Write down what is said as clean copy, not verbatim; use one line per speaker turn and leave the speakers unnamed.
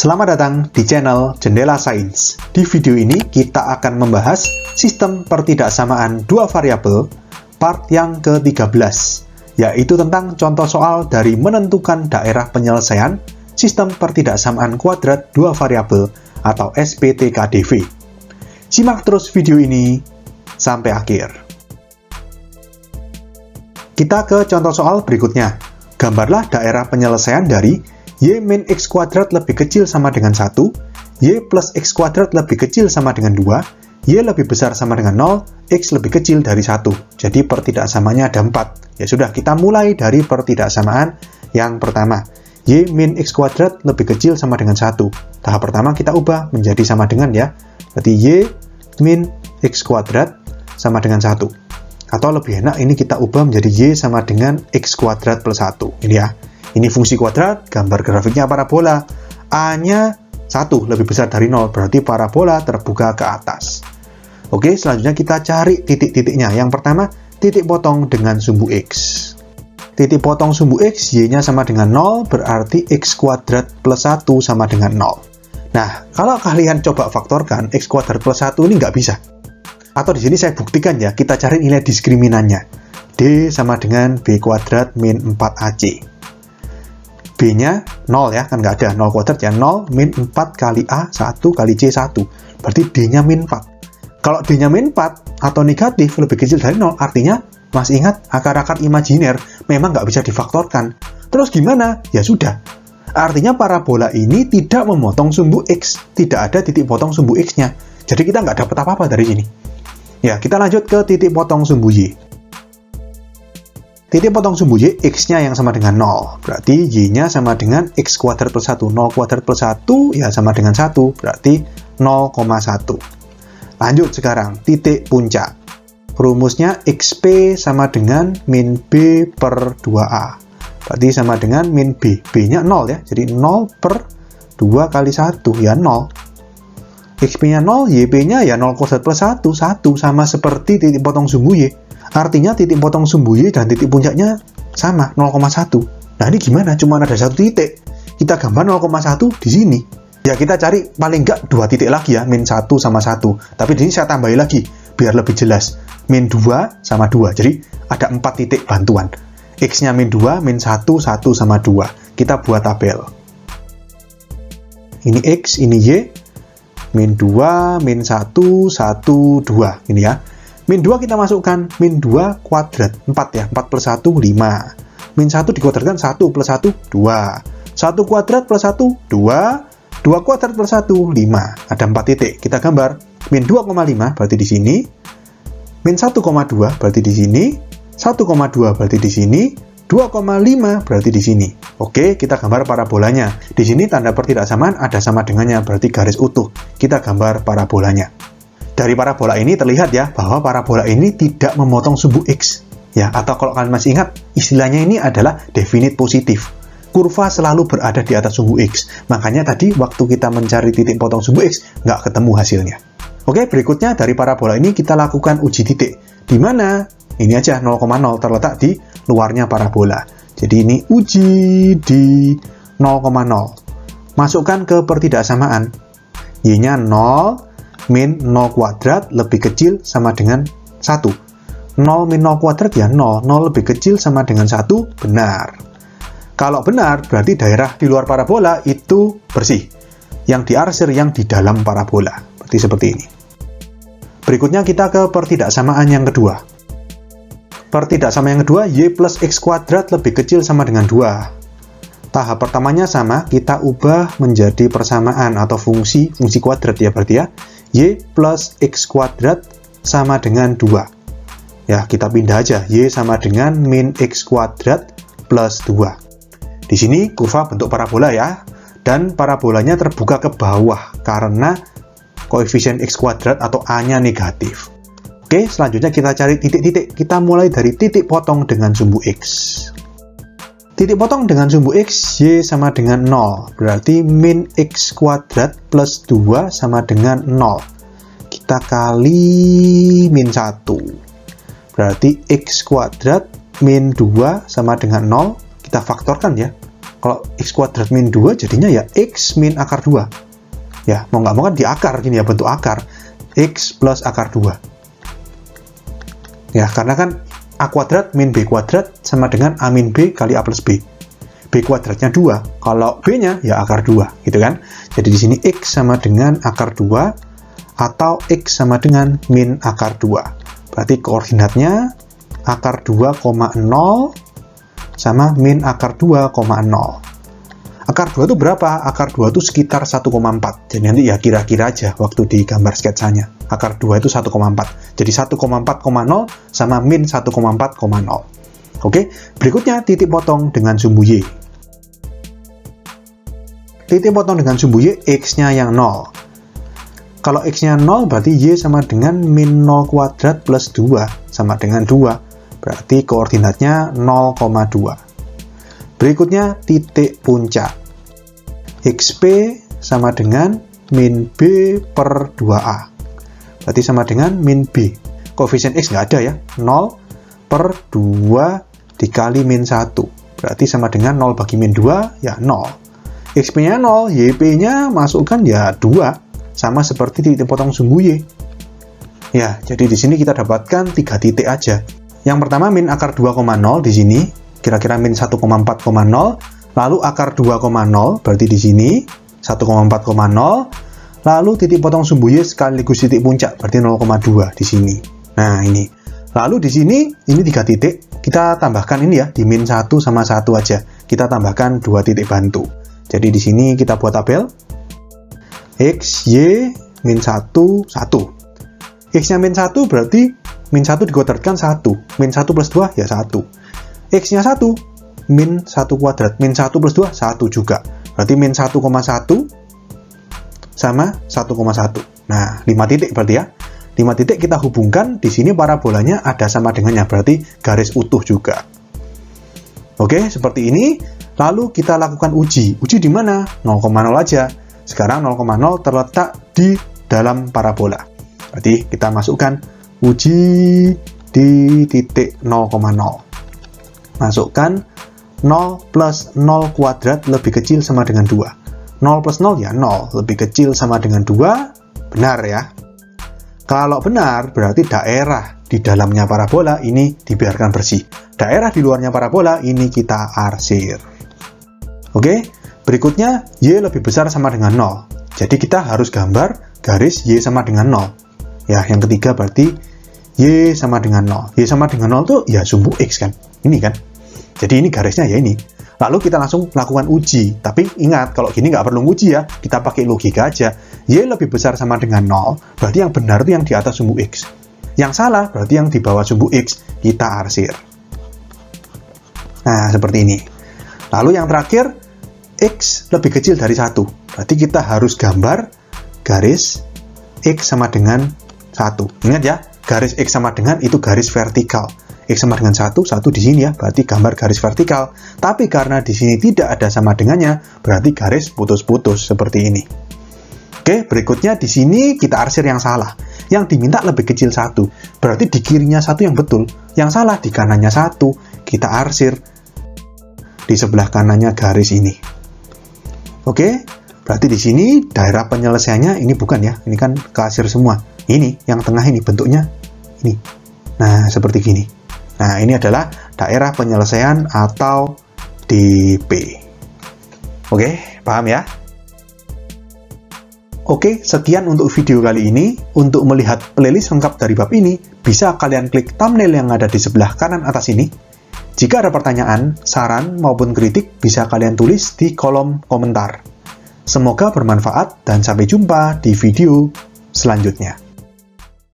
Selamat datang di channel Jendela Sains. Di video ini kita akan membahas sistem pertidaksamaan dua variabel part yang ke-13, yaitu tentang contoh soal dari menentukan daerah penyelesaian sistem pertidaksamaan kuadrat dua variabel atau SPTKDV. Simak terus video ini sampai akhir. Kita ke contoh soal berikutnya. Gambarlah daerah penyelesaian dari y min x kuadrat lebih kecil sama dengan 1, y plus x kuadrat lebih kecil sama dengan 2, y lebih besar sama dengan 0, x lebih kecil dari 1. Jadi pertidaksamaannya ada 4. Ya sudah, kita mulai dari pertidaksamaan yang pertama. Y min x kuadrat lebih kecil sama dengan 1. Tahap pertama kita ubah menjadi sama dengan ya. Berarti y min x kuadrat sama dengan 1. Atau lebih enak ini kita ubah menjadi y sama dengan x kuadrat plus 1. Ini ya. Ini fungsi kuadrat, gambar grafiknya parabola. A-nya 1, lebih besar dari 0, berarti parabola terbuka ke atas. Oke, selanjutnya kita cari titik-titiknya. Yang pertama, titik potong dengan sumbu X. Titik potong sumbu X, Y-nya sama dengan 0, berarti X kuadrat plus 1 sama dengan 0. Nah, kalau kalian coba faktorkan, X kuadrat plus 1 ini nggak bisa. Atau di sini saya buktikan ya, kita cari nilai diskriminannya. D sama dengan B kuadrat min 4AC. B-nya 0 ya, kan nggak ada, 0 kuadrat ya, 0 min 4 kali A, 1 kali C, 1. Berarti D-nya min 4. Kalau D-nya min 4 atau negatif lebih kecil dari 0, artinya, masih ingat, akar-akar imajiner memang nggak bisa difaktorkan. Terus gimana? Ya sudah. Artinya parabola ini tidak memotong sumbu X. Tidak ada titik potong sumbu X-nya. Jadi kita nggak dapat apa-apa dari sini. Ya, kita lanjut ke titik potong sumbu Y. Titik potong sumbu Y, X-nya yang sama dengan 0. Berarti Y-nya sama dengan X kuadrat plus 1. 0 kuadrat plus 1 ya sama dengan 1. Berarti 0,1. Lanjut sekarang, titik puncak. Rumusnya XP sama dengan min B per 2A. Berarti sama dengan min B. B-nya 0 ya. Jadi 0 per 2 kali 1 ya 0. XP-nya 0, YP-nya ya 0 kuadrat plus 1. 1 sama seperti titik potong sumbu Y. Artinya titik potong sumbu Y dan titik puncaknya sama, 0,1. Nah ini gimana? Cuma ada satu titik. Kita gambar 0,1 di sini. Ya kita cari paling nggak 2 titik lagi ya, min 1 sama 1. Tapi di sini saya tambahin lagi, biar lebih jelas. Min 2 sama 2. Jadi ada 4 titik bantuan. X-nya min 2, min 1, 1 sama 2. Kita buat tabel. Ini X, ini Y. Min 2, min 1, 1, 2. Ini ya. Min 2 kita masukkan, min 2 kuadrat, 4 ya, 4 plus 1, 5. Min 1 dikuadratkan, 1 plus 1, 2. 1 kuadrat plus 1, 2. 2 kuadrat plus 1, 5. Ada 4 titik, kita gambar. Min 2,5 berarti di sini. Min 1,2 berarti di sini. 1,2 berarti di sini. 2,5 berarti di sini. Oke, kita gambar parabolanya. Di sini tanda pertidaksamaan ada sama dengannya, berarti garis utuh. Kita gambar parabolanya. Dari parabola ini terlihat ya bahwa parabola ini tidak memotong sumbu X. Ya, atau kalau kalian masih ingat, istilahnya ini adalah definite positif. Kurva selalu berada di atas sumbu X. Makanya tadi waktu kita mencari titik potong sumbu X, nggak ketemu hasilnya. Oke, berikutnya dari parabola ini kita lakukan uji titik. Di mana? Ini aja 0,0 terletak di luarnya parabola. Jadi ini uji di 0,0. Masukkan ke pertidaksamaan. Y-nya 0, min 0 kuadrat lebih kecil sama dengan 1. 0 min 0 kuadrat ya 0. 0 lebih kecil sama dengan 1, benar. Kalau benar, berarti daerah di luar parabola itu bersih. Yang diarsir yang di dalam parabola. Berarti seperti ini. Berikutnya kita ke pertidaksamaan yang kedua. Pertidaksamaan yang kedua, Y plus X kuadrat lebih kecil sama dengan 2. Tahap pertamanya sama, kita ubah menjadi persamaan atau fungsi kuadrat ya berarti ya. Y plus X kuadrat sama dengan 2. Ya, kita pindah aja. Y sama dengan min X kuadrat plus 2. Di sini kurva bentuk parabola ya. Dan parabolanya terbuka ke bawah karena koefisien X kuadrat atau A-nya negatif. Oke, selanjutnya kita cari titik-titik. Kita mulai dari titik potong dengan sumbu X. Titik potong dengan sumbu X, Y sama dengan 0. Berarti min X kuadrat plus 2 sama dengan 0. Kita kali min 1. Berarti X kuadrat min 2 sama dengan 0. Kita faktorkan ya. Kalau X kuadrat min 2 jadinya ya X min akar 2. Ya, mau nggak mau kan di akar gini ya, bentuk akar. X plus akar 2. Ya, karena kan A kuadrat min B kuadrat sama dengan A min B kali A plus B. B kuadratnya 2, kalau B-nya ya akar 2, gitu kan. Jadi di sini X sama dengan akar 2, atau X sama dengan min akar 2. Berarti koordinatnya akar 2,0 sama min akar 2,0. Akar 2 itu berapa? Akar 2 itu sekitar 1,4. Jadi nanti ya kira-kira aja waktu di gambar sketsanya. Akar 2 itu 1,4. Jadi 1,4,0 sama min 1,4,0. Oke, berikutnya titik potong dengan sumbu Y. Titik potong dengan sumbu Y, X-nya yang 0. Kalau X-nya 0, berarti Y sama dengan min 0 kuadrat plus 2, sama dengan 2. Berarti koordinatnya 0,2. Berikutnya, titik puncak. XP sama dengan min B per 2A. Berarti sama dengan min B. Koefisien X nggak ada ya. 0 per 2 dikali min 1. Berarti sama dengan 0 bagi min 2, ya 0. XP-nya 0, YP-nya masukkan ya 2. Sama seperti titik potong sumbu Y. Ya, jadi di sini kita dapatkan 3 titik aja. Yang pertama min akar 2,0 di sini, kira-kira min 1,4,0. Lalu akar 2,0, berarti di sini 1,4,0. Lalu titik potong sumbu Y sekaligus titik puncak, berarti 0,2 di sini. Nah, ini. Lalu di sini, ini 3 titik. Kita tambahkan ini ya, di min 1 sama 1 aja. Kita tambahkan 2 titik bantu. Jadi di sini kita buat tabel. X, Y, min 1, 1. X-nya min 1 berarti min 1 dikuadratkan 1. Min 1 plus 2 ya 1. X-nya 1, min 1 kuadrat. Min 1 plus 2, 1 juga. Berarti min 1,1 sama 1,1. Nah, 5 titik berarti ya. 5 titik kita hubungkan, di sini parabolanya ada sama dengannya, berarti garis utuh juga. Oke, seperti ini. Lalu kita lakukan uji. Uji di mana? 0,0 aja. Sekarang 0,0 terletak di dalam parabola. Berarti kita masukkan uji di titik 0,0. Masukkan 0 plus 0 kuadrat lebih kecil sama dengan 2. 0 plus 0 ya 0. Lebih kecil sama dengan 2. Benar ya. Kalau benar, berarti daerah di dalamnya parabola ini dibiarkan bersih. Daerah di luarnya parabola ini kita arsir. Oke, berikutnya Y lebih besar sama dengan 0. Jadi kita harus gambar garis Y sama dengan 0. Ya, yang ketiga berarti Y sama dengan 0. Y sama dengan 0 tuh ya sumbu X kan. Ini kan. Jadi ini garisnya ya ini. Lalu kita langsung lakukan uji. Tapi ingat, kalau gini nggak perlu uji ya. Kita pakai logika aja. Y lebih besar sama dengan 0. Berarti yang benar itu yang di atas sumbu X. Yang salah berarti yang di bawah sumbu X. Kita arsir. Nah, seperti ini. Lalu yang terakhir, X lebih kecil dari 1. Berarti kita harus gambar garis X sama dengan 1. Ingat ya, garis X sama dengan itu garis vertikal. X sama dengan 1 di sini ya, berarti gambar garis vertikal. Tapi karena di sini tidak ada sama dengannya, berarti garis putus-putus seperti ini. Oke, berikutnya di sini kita arsir yang salah. Yang diminta lebih kecil 1. Berarti di kirinya 1 yang betul. Yang salah di kanannya 1. Kita arsir di sebelah kanannya garis ini. Oke, berarti di sini daerah penyelesaiannya ini bukan ya. Ini kan kasir semua. Ini, yang tengah ini bentuknya ini. Nah, seperti gini. Nah, ini adalah daerah penyelesaian atau DP. Oke, paham ya? Oke, sekian untuk video kali ini. Untuk melihat playlist lengkap dari bab ini, bisa kalian klik thumbnail yang ada di sebelah kanan atas ini. Jika ada pertanyaan, saran, maupun kritik, bisa kalian tulis di kolom komentar. Semoga bermanfaat dan sampai jumpa di video selanjutnya.